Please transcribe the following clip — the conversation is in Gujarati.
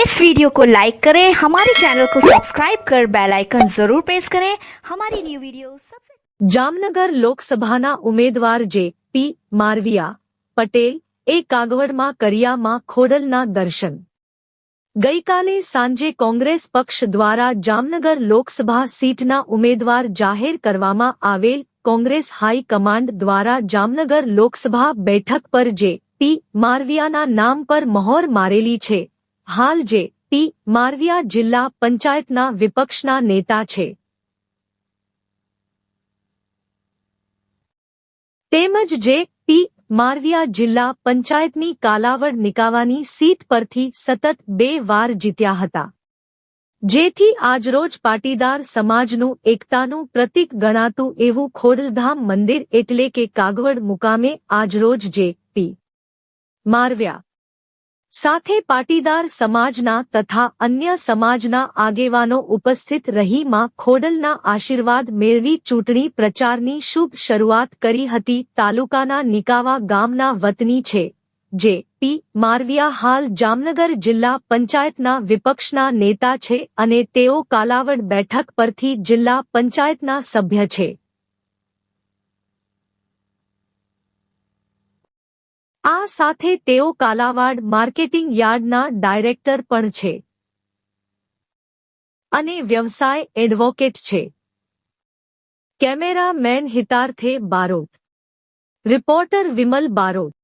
इस वीडियो को लाइक करें, हमारे चैनल को सब्सक्राइब कर बेल आइकन जरूर प्रेस करें हमारी न्यू वीडियो सबसे। જામનગર લોકસભાના ઉમેદવાર જે.પી. મારવિયા પટેલ એ કાગવડમાં કર્યા માં ખોડલના દર્શન। ગઈકાલે સાંજે કોંગ્રેસ પક્ષ દ્વારા જામનગર લોકસભા સીટના ઉમેદવાર જાહેર કરવામાં આવેલ કોંગ્રેસ હાઈકમાન્ડ દ્વારા જામનગર લોકસભા બેઠક પર જે.પી. મારવિયાના નામ પર મહોર મારેલી છે। હાલ જે.પી. મારવિયા જિલ્લા પંચાયતના વિપક્ષના નેતા છે। તેમજ જે.પી. મારવિયા જિલ્લા પંચાયતની કાલાવડ નિકાવાની સીટ પરથી સતત 2 વાર જીત્યા હતા, જેથી આજરોજ પાટીદાર સમાજનું એકતાનું પ્રતીક ગણાતું એવું ખોડલધામ મંદિર એટલે કે કાગવડ મુકામે આજરોજ જે.પી. મારવિયા સાથે પાટીદાર સમાજના તથા અન્ય સમાજના આગેવાનો ઉપસ્થિત રહી માં ખોડલના આશીર્વાદ મેળવી ચૂંટણી પ્રચારની શુભ શરૂઆત કરી હતી। તાલુકાના નિકાવા ગામના વતની છે જે.પી. મારવિયા હાલ જામનગર જિલ્લા પંચાયતના વિપક્ષના નેતા છે અને તેઓ કાલાવડ બેઠક પરથી જિલ્લા પંચાયતના સભ્ય છે। આ સાથે તેઓ કાલાવાડ માર્કેટિંગ યાર્ડના ડાયરેક્ટર પણ છે અને વ્યવસાય એડવોકેટ છે। કેમેરામેન હિતાર્થે બારોટ, રિપોર્ટર વિમલ બારોટ।